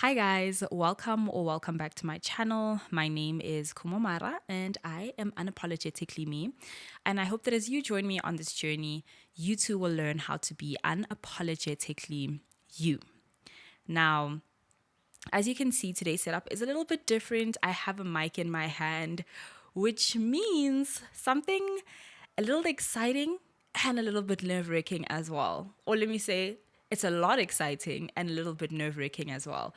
Hi guys, welcome back to my channel. My name is Khumo Mmara and I am unapologetically me. And I hope that as you join me on this journey, you too will learn how to be unapologetically you. Now, as you can see, today's setup is a little bit different. I have a mic in my hand, which means something a little exciting and a little bit nerve wracking as well. Or let me say, it's a lot exciting and a little bit nerve wracking as well.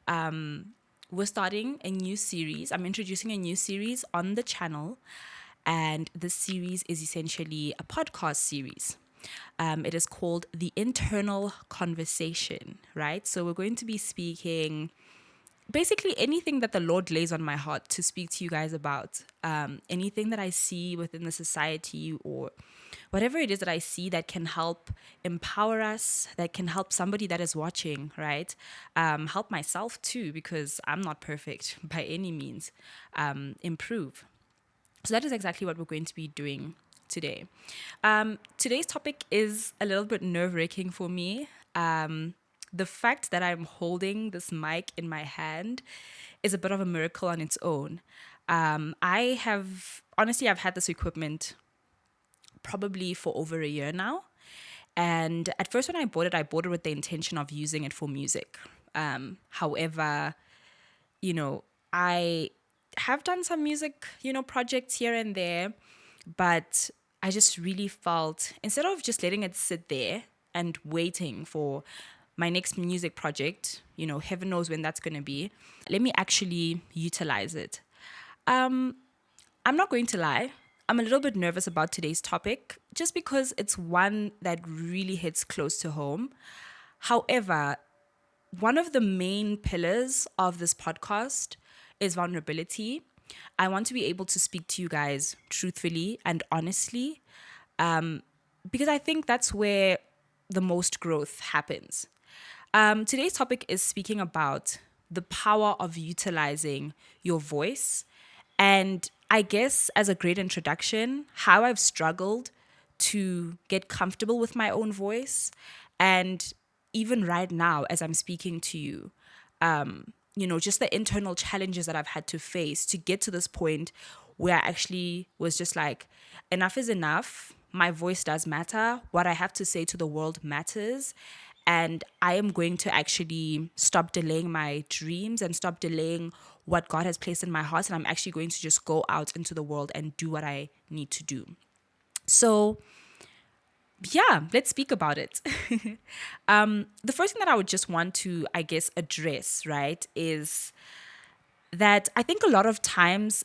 We're starting a new series. I'm introducing a new series on the channel, and this series is essentially a podcast series. It is called The Internal Conversation, right? So we're going to be speaking basically anything that the Lord lays on my heart to speak to you guys about, anything that I see within the society or whatever it is that I see that can help empower us, that can help somebody that is watching, right? Help myself too, because I'm not perfect by any means, improve. So that is exactly what we're going to be doing today. Today's topic is a little bit nerve wracking for me. The fact that I'm holding this mic in my hand is a bit of a miracle on its own. I've had this equipment probably for over a year now. And at first, when I bought it with the intention of using it for music. However, you know, I have done some music, projects here and there, but I just really felt instead of just letting it sit there and waiting for my next music project, heaven knows when that's going to be, let me actually utilize it. I'm not going to lie. I'm a little bit nervous about today's topic just because it's one that really hits close to home. However, one of the main pillars of this podcast is vulnerability. I want to be able to speak to you guys truthfully and honestly, because I think that's where the most growth happens. Today's topic is speaking about the power of utilizing your voice. And I guess, as a great introduction, how I've struggled to get comfortable with my own voice. And even right now, as I'm speaking to you, just the internal challenges that I've had to face to get to this point where I actually was just like, enough is enough. My voice does matter. What I have to say to the world matters. And I am going to actually stop delaying my dreams and stop delaying what God has placed in my heart. And I'm actually going to just go out into the world and do what I need to do. So, yeah, let's speak about it. The first thing that I would just want to, I guess, address, right, is that I think a lot of times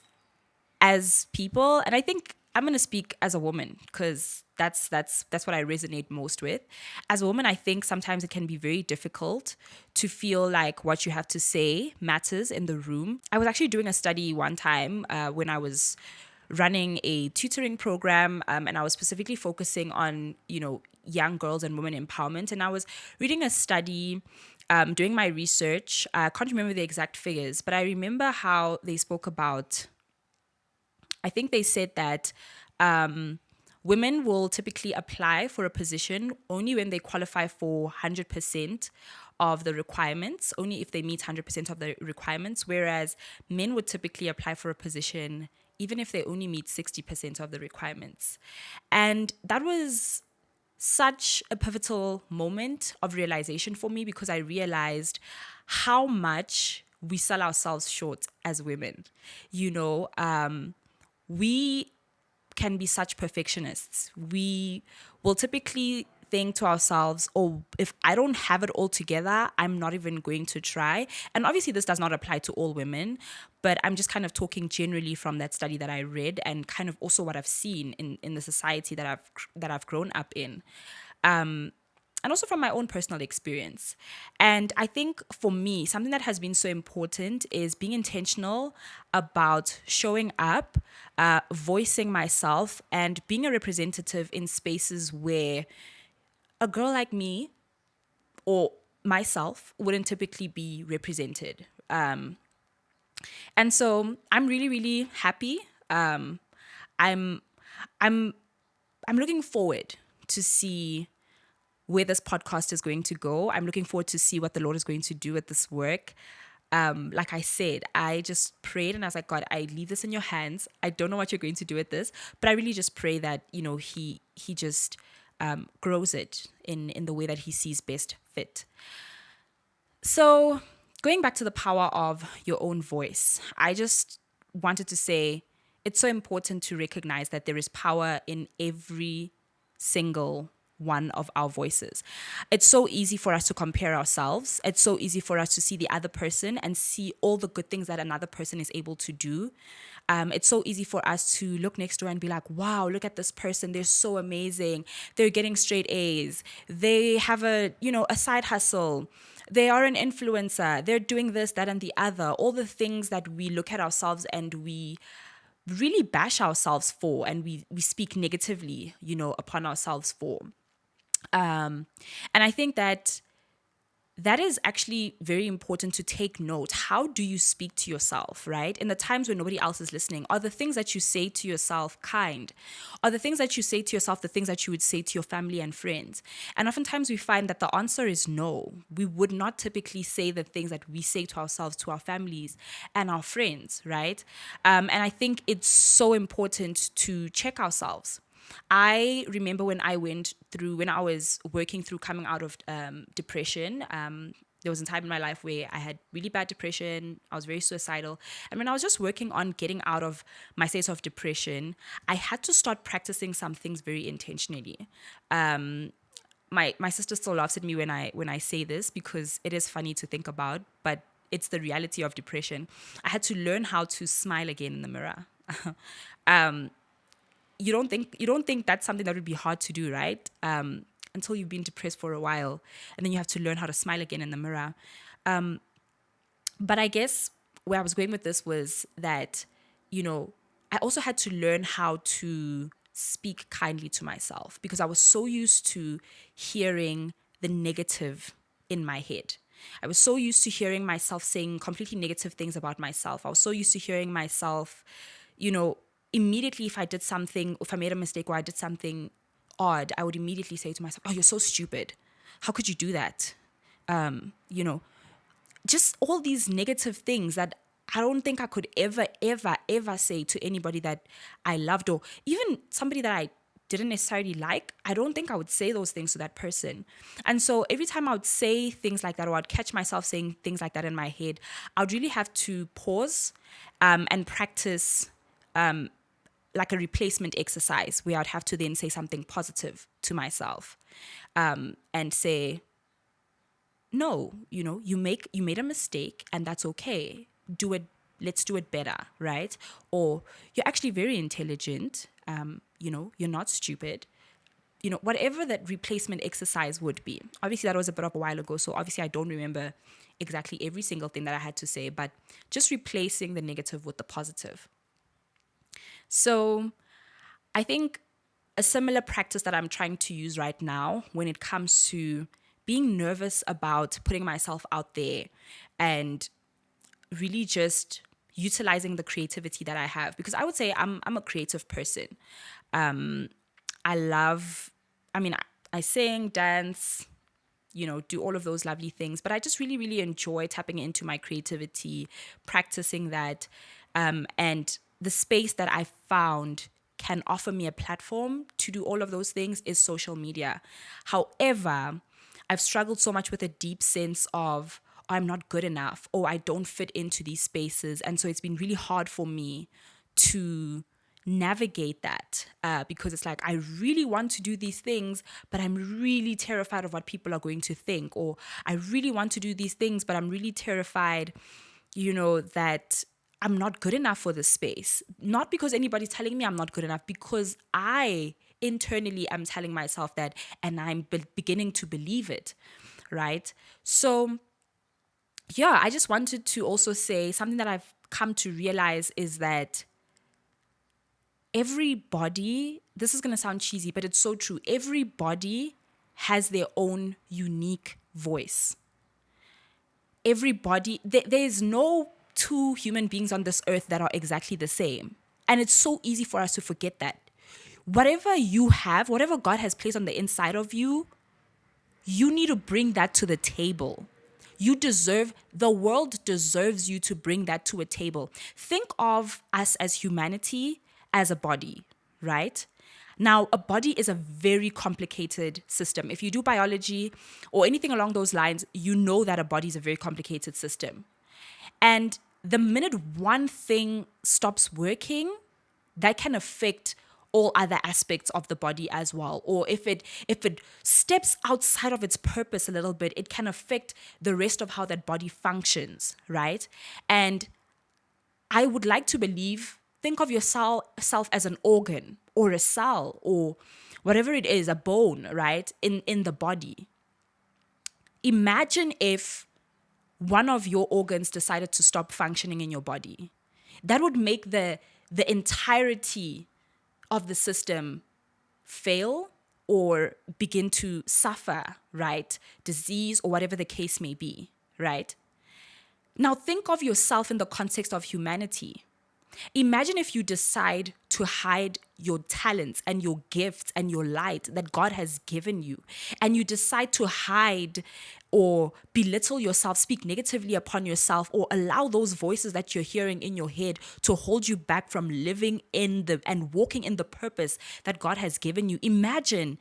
as people, and I think I'm going to speak as a woman because that's what I resonate most with. As a woman, I think sometimes it can be very difficult to feel like what you have to say matters in the room. I was actually doing a study one time when I was running a tutoring program, and I was specifically focusing on young girls and women empowerment. And I was reading a study, doing my research. I can't remember the exact figures, but I remember how they spoke about, I think they said that women will typically apply for a position only when they qualify for 100% of the requirements, only if they meet 100% of the requirements, whereas men would typically apply for a position even if they only meet 60% of the requirements. And that was such a pivotal moment of realization for me because I realized how much we sell ourselves short as women. We can be such perfectionists. We will typically think to ourselves, oh, if I don't have it all together, I'm not even going to try. And obviously, this does not apply to all women, but I'm just kind of talking generally from that study that I read and kind of also what I've seen in the society that I've grown up in. And also from my own personal experience. And I think for me, something that has been so important is being intentional about showing up, voicing myself, and being a representative in spaces where a girl like me or myself wouldn't typically be represented. And so I'm really, really happy. I'm I'm I'm looking forward to see where this podcast is going to go. I'm looking forward to see what the Lord is going to do with this work. Like I said, I just prayed and I was like, God, I leave this in your hands. I don't know what you're going to do with this, but I really just pray that, he just grows it in the way that he sees best fit. So going back to the power of your own voice, I just wanted to say it's so important to recognize that there is power in every single one of our voices. It's so easy for us to compare ourselves. It's so easy for us to see the other person and see all the good things that another person is able to do. It's so easy for us to look next door and be like, wow, look at this person. They're so amazing. They're getting straight A's. They have a side hustle. They are an influencer. They're doing this, that, and the other. All the things that we look at ourselves and we really bash ourselves for, and we speak negatively, upon ourselves for. And I think that is actually very important to take note. How do you speak to yourself, right? In the times when nobody else is listening, are the things that you say to yourself kind? Are the things that you say to yourself the things that you would say to your family and friends? And oftentimes we find that the answer is no. We would not typically say the things that we say to ourselves, to our families and our friends, right? And I think it's so important to check ourselves. I remember when I was working through coming out of depression. There was a time in my life where I had really bad depression. I was very suicidal. And when I was just working on getting out of my state of depression, I had to start practicing some things very intentionally. My sister still laughs at me when I say this because it is funny to think about, but it's the reality of depression. I had to learn how to smile again in the mirror. You don't think that's something that would be hard to do, right? Until you've been depressed for a while, and then you have to learn how to smile again in the mirror. But I guess where I was going with this was that, I also had to learn how to speak kindly to myself because I was so used to hearing the negative in my head. I was so used to hearing myself saying completely negative things about myself. I was so used to hearing myself, immediately if I made a mistake or I did something odd, I would immediately say to myself, oh, you're so stupid. How could you do that? Just all these negative things that I don't think I could ever, ever, ever say to anybody that I loved or even somebody that I didn't necessarily like. I don't think I would say those things to that person. And so every time I would say things like that or I'd catch myself saying things like that in my head, I would really have to pause and practice like a replacement exercise where I'd have to then say something positive to myself and say, no, you made a mistake and that's okay. Do it. Let's do it better, right? Or you're actually very intelligent. You're not stupid. Whatever that replacement exercise would be. Obviously, that was a bit of a while ago, so obviously I don't remember exactly every single thing that I had to say, but just replacing the negative with the positive. So I think a similar practice that I'm trying to use right now when it comes to being nervous about putting myself out there and really just utilizing the creativity that I have, because I would say I'm a creative person. I sing, dance, do all of those lovely things, but I just really, really enjoy tapping into my creativity, practicing that, and the space that I found can offer me a platform to do all of those things is social media. However, I've struggled so much with a deep sense of, oh, I'm not good enough, or I don't fit into these spaces. And so it's been really hard for me to navigate that because it's like, I really want to do these things, but I'm really terrified of what people are going to think. Or I really want to do these things, but I'm really terrified, that I'm not good enough for this space. Not because anybody's telling me I'm not good enough, because I internally am telling myself that, and I'm beginning to believe it, right? So, yeah, I just wanted to also say something that I've come to realize is that everybody, this is going to sound cheesy, but it's so true. Everybody has their own unique voice. Everybody, there's no two human beings on this earth that are exactly the same. And it's so easy for us to forget that. Whatever you have, whatever God has placed on the inside of you, you need to bring that to the table. The world deserves you to bring that to a table. Think of us as humanity as a body, right? Now, a body is a very complicated system. If you do biology or anything along those lines, you know that a body is a very complicated system. And the minute one thing stops working, that can affect all other aspects of the body as well. Or if it steps outside of its purpose a little bit, it can affect the rest of how that body functions, right? And I would like to think of yourself as an organ or a cell or whatever it is, a bone, right? In the body. Imagine if one of your organs decided to stop functioning in your body. That would make the entirety of the system fail or begin to suffer, right? Disease or whatever the case may be, right? Now think of yourself in the context of humanity. Imagine if you decide to hide your talents and your gifts and your light that God has given you, and you decide to hide or belittle yourself, speak negatively upon yourself, or allow those voices that you're hearing in your head to hold you back from living and walking in the purpose that God has given you. Imagine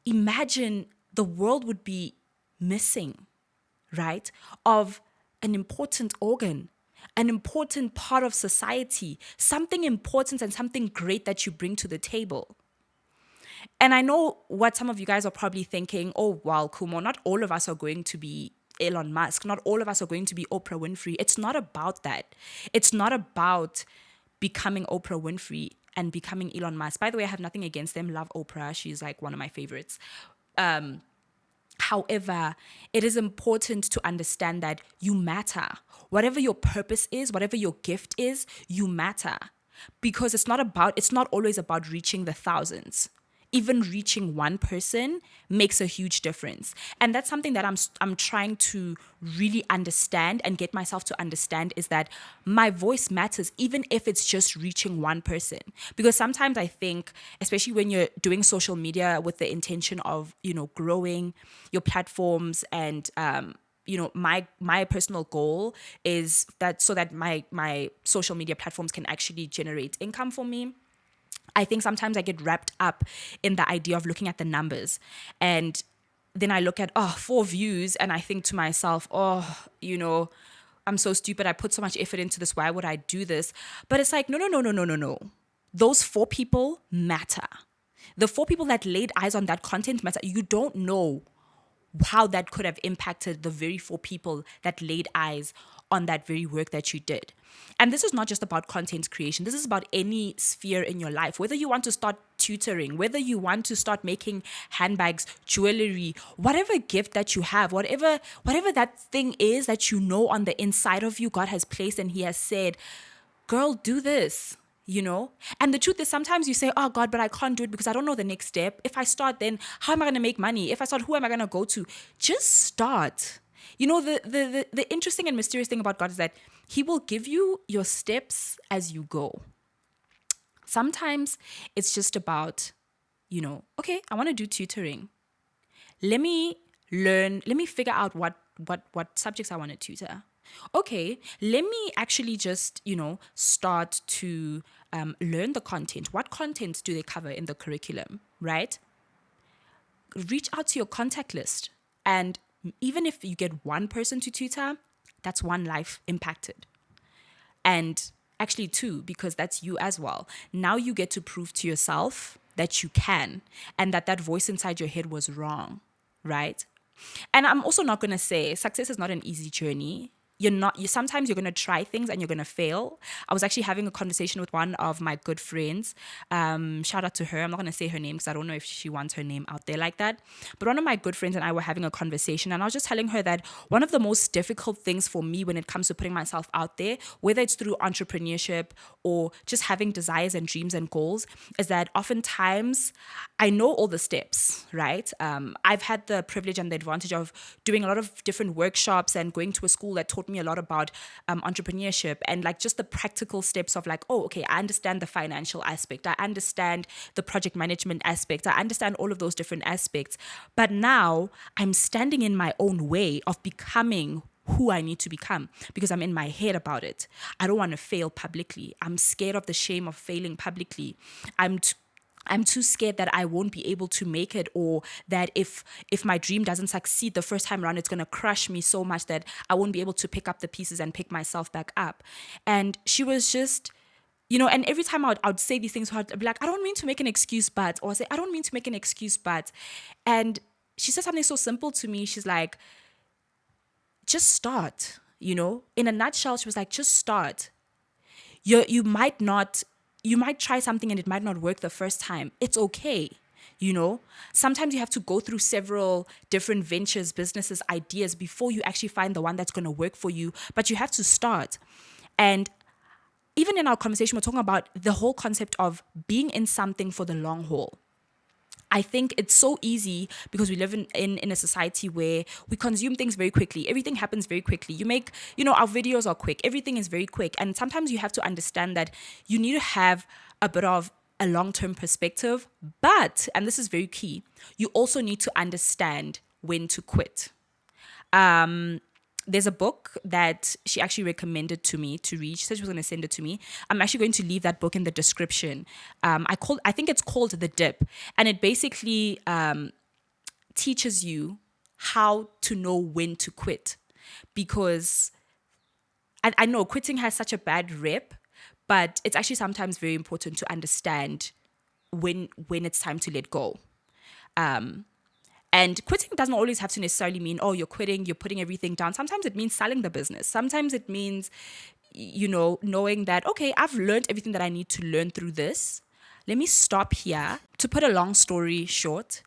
the world would be missing, right, of an important organ, an important part of society, something important and something great that you bring to the table. And I know what some of you guys are probably thinking, oh, well, Khumo, not all of us are going to be Elon Musk. Not all of us are going to be Oprah Winfrey. It's not about that. It's not about becoming Oprah Winfrey and becoming Elon Musk. By the way, I have nothing against them. Love Oprah. She's like one of my favorites. However, it is important to understand that you matter. Whatever your purpose is, whatever your gift is, you matter. Because it's not always about reaching the thousands. Even reaching one person makes a huge difference. And that's something that I'm trying to really understand and get myself to understand, is that my voice matters, even if it's just reaching one person. Because sometimes I think, especially when you're doing social media with the intention of, growing your platforms and, my personal goal is that so that my social media platforms can actually generate income for me. I think sometimes I get wrapped up in the idea of looking at the numbers, and then I look at 4 views and I think to myself, I'm so stupid. I put so much effort into this. Why would I do this? But it's like, no. Those 4 people matter. The 4 people that laid eyes on that content matter. You don't know how that could have impacted the very 4 people that laid eyes on that very work that you did. And this is not just about content creation. This is about any sphere in your life. Whether you want to start tutoring, whether you want to start making handbags, jewelry, whatever gift that you have, whatever that thing is that on the inside of you, God has placed and He has said, girl, do this. And the truth is, sometimes you say, oh God, but I can't do it because I don't know the next step. If I start, then how am I going to make money? If I start, who am I going to go to? Just start. The interesting and mysterious thing about God is that He will give you your steps as you go. Sometimes it's just about, okay, I want to do tutoring. Let me figure out what subjects I want to tutor. Okay, let me actually just, start to learn the content. What content do they cover in the curriculum, right? Reach out to your contact list. And even if you get one person to tutor, that's one life impacted. And actually 2, because that's you as well. Now you get to prove to yourself that you can, and that voice inside your head was wrong, right? And I'm also not going to say success is not an easy journey. Sometimes you're going to try things and you're going to fail. I was actually having a conversation with one of my good friends. Shout out to her. I'm not going to say her name because I don't know if she wants her name out there like that. But one of my good friends and I were having a conversation, and I was just telling her that one of the most difficult things for me when it comes to putting myself out there, whether it's through entrepreneurship or just having desires and dreams and goals, is that oftentimes I know all the steps, right? I've had the privilege and the advantage of doing a lot of different workshops and going to a school that taught taught me a lot about entrepreneurship and like just the practical steps of like, oh, okay, I understand the financial aspect. I understand the project management aspect. I understand all of those different aspects. But now I'm standing in my own way of becoming who I need to become because I'm in my head about it. I don't want to fail publicly. I'm scared of the shame of failing publicly. I'm too scared that I won't be able to make it, or that if my dream doesn't succeed the first time around, it's going to crush me so much that I won't be able to pick up the pieces and pick myself back up. And she was just, and every time I'd say these things, I'd be like, I don't mean to make an excuse, but, or say, I don't mean to make an excuse, but. And she said something so simple to me. She's like, just start, In a nutshell, she was like, just start. You might try something and it might not work the first time. It's okay. Sometimes you have to go through several different ventures, businesses, ideas before you actually find the one that's going to work for you. But you have to start. And even in our conversation, we're talking about the whole concept of being in something for the long haul. I think it's so easy because we live in a society where we consume things very quickly. Everything happens very quickly. You make, our videos are quick. Everything is very quick. And sometimes you have to understand that you need to have a bit of a long-term perspective. But, and this is very key, you also need to understand when to quit. There's a book that she actually recommended to me to read. She said she was going to send it to me. I'm actually going to leave that book in the description. I think it's called The Dip, and it basically teaches you how to know when to quit, because I know quitting has such a bad rep, but it's actually sometimes very important to understand when it's time to let go. And quitting doesn't always have to necessarily mean, oh, you're quitting, you're putting everything down. Sometimes it means selling the business. Sometimes it means, knowing that, okay, I've learned everything that I need to learn through this. Let me stop here. To put a long story short,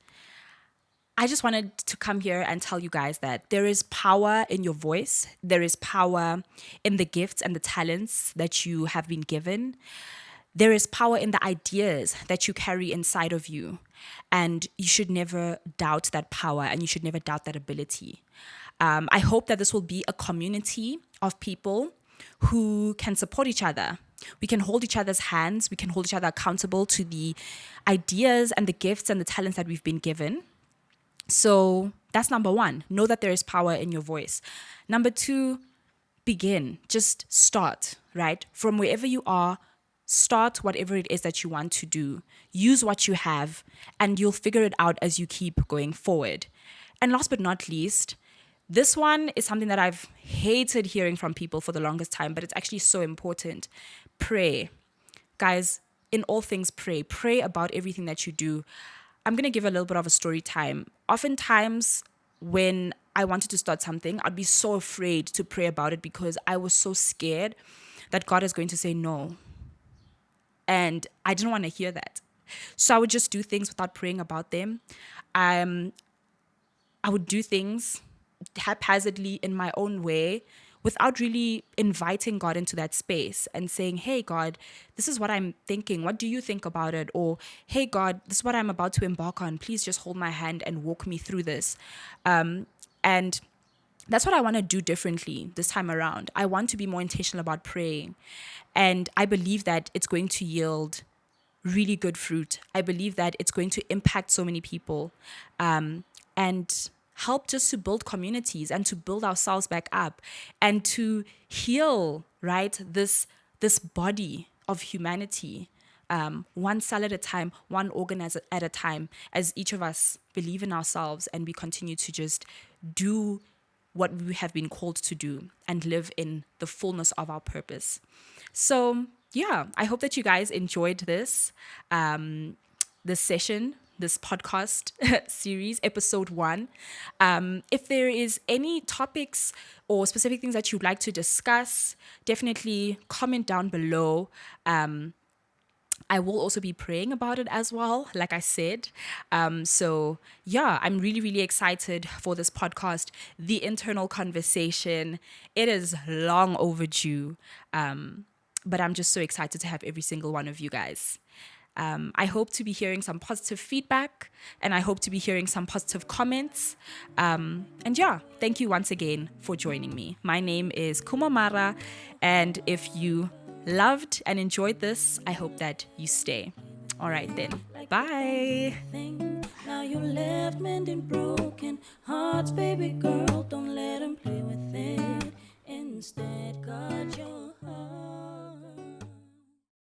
I just wanted to come here and tell you guys that there is power in your voice. There is power in the gifts and the talents that you have been given. There is power in the ideas that you carry inside of you. And you should never doubt that power, and you should never doubt that ability. I hope that this will be a community of people who can support each other. We can hold each other's hands. We can hold each other accountable to the ideas and the gifts and the talents that we've been given. So that's number one. Know that there is power in your voice. Number two, begin. Just start, right? From wherever you are, start whatever it is that you want to do. Use what you have, and you'll figure it out as you keep going forward. And last but not least, this one is something that I've hated hearing from people for the longest time, but it's actually so important. Pray. Guys, in all things, pray. Pray about everything that you do. I'm going to give a little bit of a story time. Oftentimes, when I wanted to start something, I'd be so afraid to pray about it because I was so scared that God is going to say no. And I didn't want to hear that. So I would just do things without praying about them. I would do things haphazardly in my own way without really inviting God into that space and saying, hey, God, this is what I'm thinking. What do you think about it? Or, hey, God, this is what I'm about to embark on. Please just hold my hand and walk me through this. And that's what I want to do differently this time around. I want to be more intentional about praying. And I believe that it's going to yield really good fruit. I believe that it's going to impact so many people and help just to build communities and to build ourselves back up and to heal, right, this body of humanity, one cell at a time, one organ at a time, as each of us believe in ourselves and we continue to just do what we have been called to do and live in the fullness of our purpose. So, yeah, I hope that you guys enjoyed this session, this podcast series, episode 1. If there is any topics or specific things that you'd like to discuss, definitely comment down below. I will also be praying about it as well, like I said. So yeah, I'm really, really excited for this podcast, The Internal Conversation. It is long overdue, but I'm just so excited to have every single one of you guys. I hope to be hearing some positive feedback, and I hope to be hearing some positive comments. And yeah, thank you once again for joining me. My name is Khumo Mmara, and if you loved and enjoyed this, I hope that you stay. All right then. Bye. Now you're left mending broken hearts, baby girl. Don't let them play with